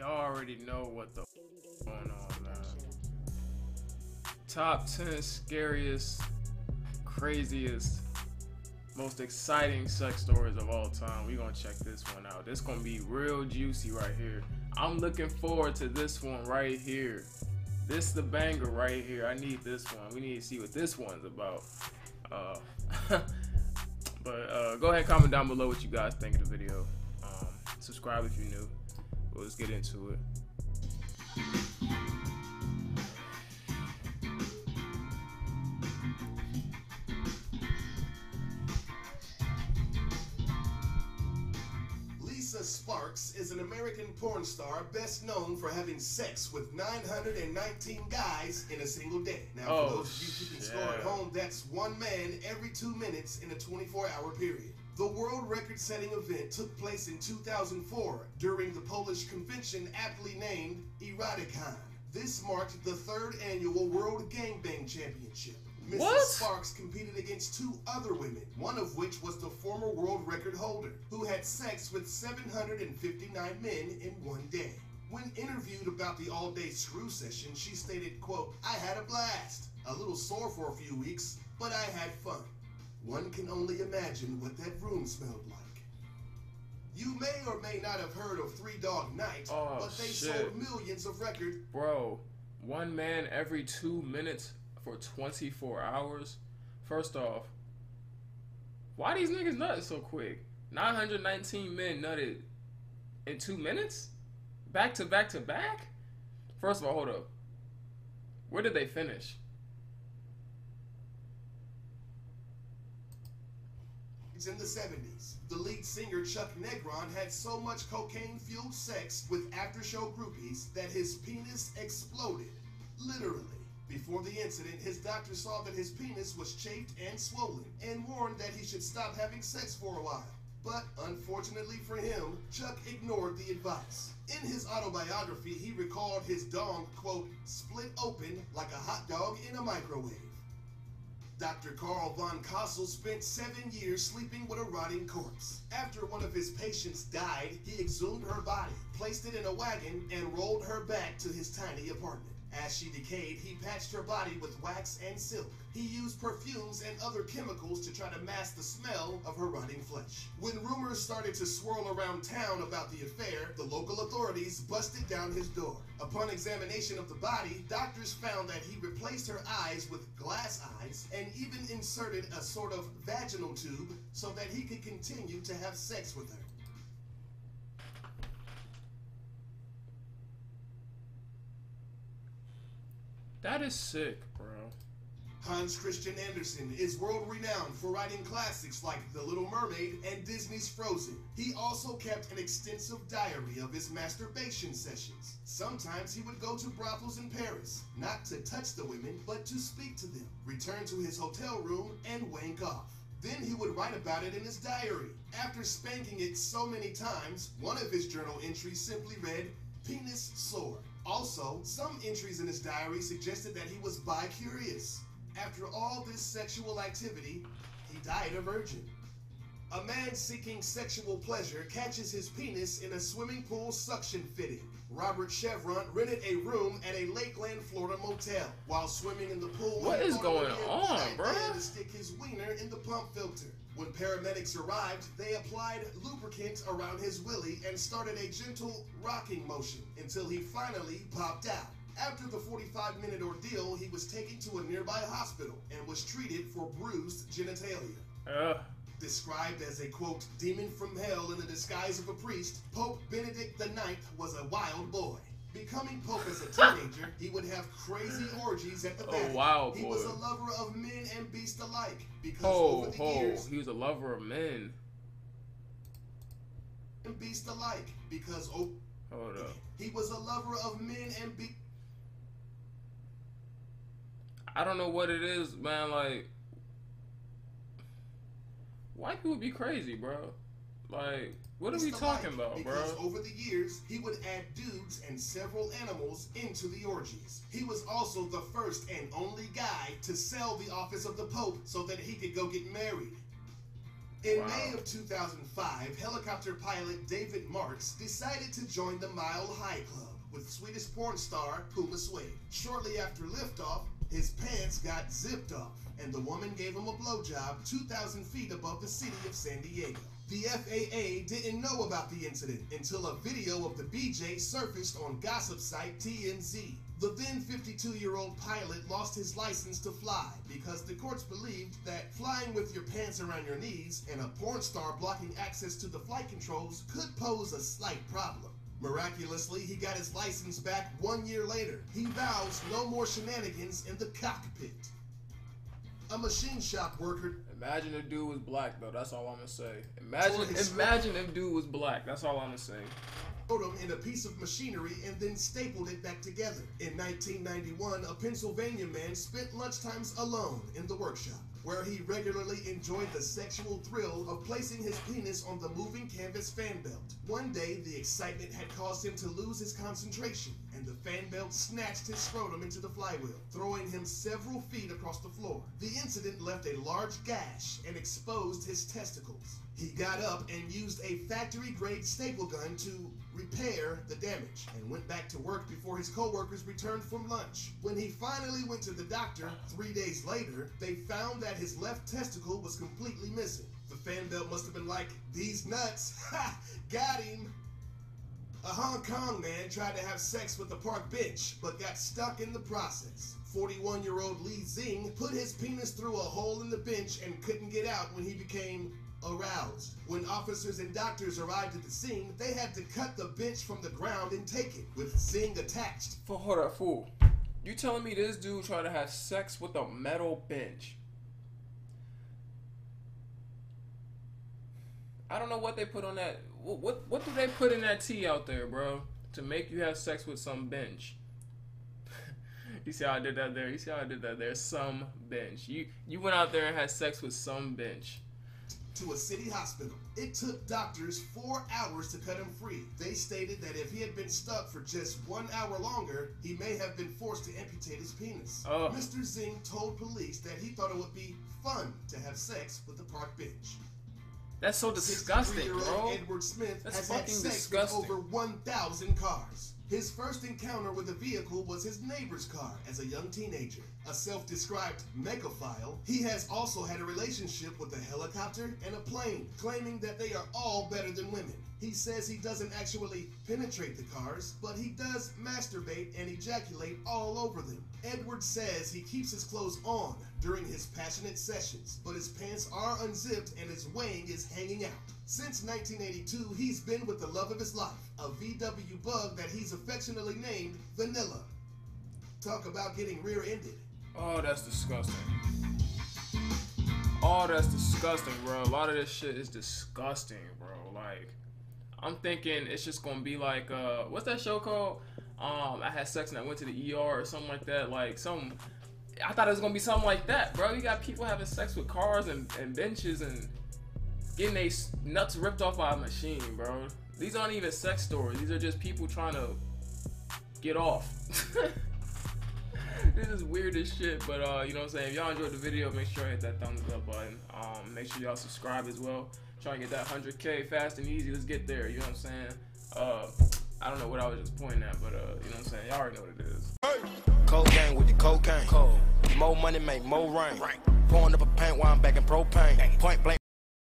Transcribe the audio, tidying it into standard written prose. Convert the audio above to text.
Y'all already know what the going on, man. Top 10 scariest, craziest, most exciting sex stories of all time. We gonna check this one out. This gonna be real juicy right here. I'm looking forward to this one right here. This the banger right here. I need this one. We need to see what this one's about. But go ahead and comment down below what you guys think of the video. Subscribe if you're new. Let's get into it. Sparks is an American porn star best known for having sex with 919 guys in a single day. Now, for those of you keeping score at home, that's one man every 2 minutes in a 24-hour period. The world record-setting event took place in 2004 during the Polish convention aptly named Eroticon. This marked the 3rd annual World Gangbang Championship. Mrs. Sparks competed against 2 other women, one of which was the former world record holder, who had sex with 759 men in one day. When interviewed about the all-day screw session, she stated, quote, "I had a blast. A little sore for a few weeks, but I had fun. One can only imagine what that room smelled like." You may or may not have heard of Three Dog Night, but they sold millions of records. Bro, one man every 2 minutes for 24 hours. First off, why these niggas nutted so quick? 919 men nutted in 2 minutes? Back to back to back? First of all, hold up. Where did they finish? In the 70s, the lead singer Chuck NEGRON had so much cocaine-fueled sex with after-show groupies that his penis exploded. Literally. Before the incident, his doctor saw that his penis was chafed and swollen and warned that he should stop having sex for a while. But unfortunately for him, Chuck ignored the advice. In his autobiography, he recalled his dong, quote, "split open like a hot dog in a microwave." Dr. Carl von COSEL spent 7 years sleeping with a rotting corpse. After one of his patients died, he exhumed her body, placed it in a wagon, and rolled her back to his tiny apartment. As she decayed, he patched her body with wax and silk. He used perfumes and other chemicals to try to mask the smell of her rotting flesh. When rumors started to swirl around town about the affair, the local authorities busted down his door. Upon examination of the body, doctors found that he replaced her eyes with glass eyes and even inserted a sort of vaginal tube so that he could continue to have sex with her. That is sick, bro. Hans Christian Andersen is world-renowned for writing classics like The Little Mermaid and Disney's Frozen. He also kept an extensive diary of his masturbation sessions. Sometimes he would go to brothels in Paris, not to touch the women, but to speak to them, return to his hotel room, and wank off. Then he would write about it in his diary. After spanking it so many times, one of his journal entries simply read, "Penis sore." Also, some entries in his diary suggested that he was bi-curious. After all this sexual activity, he died a virgin. A man seeking sexual pleasure catches his penis in a swimming pool suction fitting. Robert CHEUVRONT rented a room at a Lakeland, Florida motel. While swimming in the pool, what is going on, bro? To stick his wiener in the pump filter. When paramedics arrived, they applied lubricant around his willy and started a gentle rocking motion until he finally popped out. After the 45-minute ordeal, he was taken to a nearby hospital and was treated for bruised genitalia. Described as a, quote, "demon from hell in the disguise of a priest," Pope Benedict IX was a wild boy. Becoming Pope as a teenager, he would have crazy orgies at the Vatican. Wild boy. He was a lover of men and beasts alike because over the years, he was a lover of men and beasts alike because hold up. He was a lover of men and beasts. I don't know what it is, man. Like, white people be crazy, bro. Like, what are we talking about, bro? Because over the years, he would add dudes and several animals into the orgies. He was also the first and only guy to sell the office of the Pope so that he could go get married. In May of 2005, helicopter pilot David MARTZ decided to join the Mile High Club with Swedish porn star Puma Suede. Shortly after liftoff, his pants got zipped off, and the woman gave him a blowjob 2,000 feet above the city of San Diego. The FAA didn't know about the incident until a video of the BJ surfaced on gossip site TMZ. The then 52-year-old pilot lost his license to fly because the courts believed that flying with your pants around your knees and a porn star blocking access to the flight controls could pose a slight problem. Miraculously, he got his license back 1 year later. He vows no more shenanigans in the cockpit. A machine shop worker. Imagine if dude was black though. That's all I'm gonna say. Imagine if dude was black. That's all I'm gonna say. Put him in a piece of machinery and then stapled it back together. In 1991, a Pennsylvania man spent lunchtimes alone in the workshop, where he regularly enjoyed the sexual thrill of placing his penis on the moving canvas fan belt. One day, the excitement had caused him to lose his concentration, and the fan belt snatched his scrotum into the flywheel, throwing him several feet across the floor. The incident left a large gash and exposed his testicles. He got up and used a factory-grade staple gun to repair the damage and went back to work before his co-workers returned from lunch. When he finally went to the doctor 3 days later, they found that his left testicle was completely missing. The fan belt must have been like, "These nuts, ha, got him." A Hong Kong man tried to have sex with the park bench, but got stuck in the process. 41-year-old Li Zing put his penis through a hole in the bench and couldn't get out when he became aroused. When officers and doctors arrived at the scene, they had to cut the bench from the ground and take it, with Zing attached. Hold up, fool. You telling me this dude tried to have sex with a metal bench? I don't know what they put on that. What do they put in that tea out there, bro, to make you have sex with some bench? You see how I did that there? You see how I did that there? Some bench. You went out there and had sex with some bench. To a city hospital. It took doctors 4 hours to cut him free. They stated that if he had been stuck for just 1 hour longer, he may have been forced to amputate his penis. Mr. Zing told police that he thought it would be fun to have sex with the park bench. That's so disgusting, bro. Edward Smith That's has had fucking sex disgusting. with over 1,000 cars. His first encounter with a vehicle was his neighbor's car as a young teenager. A self-described megaphile, he has also had a relationship with a helicopter and a plane, claiming that they are all better than women. He says he doesn't actually penetrate the cars, but he does masturbate and ejaculate all over them. Edward says he keeps his clothes on during his passionate sessions, but his pants are unzipped and his wang is hanging out. Since 1982, he's been with the love of his life, a VW bug that he's affectionately named Vanilla. Talk about getting rear-ended. Oh, that's disgusting. Oh, that's disgusting, bro. A lot of this shit is disgusting, bro. Like, I'm thinking it's just gonna be like, what's that show called? I had sex and I went to the ER or something like that. Like, I thought it was gonna be something like that, bro. You got people having sex with cars and benches and getting their nuts ripped off by a machine, bro. These aren't even sex stories. These are just people trying to get off. This is weird as shit, but you know what I'm saying? If y'all enjoyed the video, make sure to hit that thumbs up button. Make sure y'all subscribe as well. Try to get that 100K fast and easy. Let's get there, you know what I'm saying? I don't know what I was just pointing at, but you know what I'm saying? Y'all already know what it is. Cocaine with the cocaine. More money make more rain. Pouring up a paint while I'm back in propane. Point blank.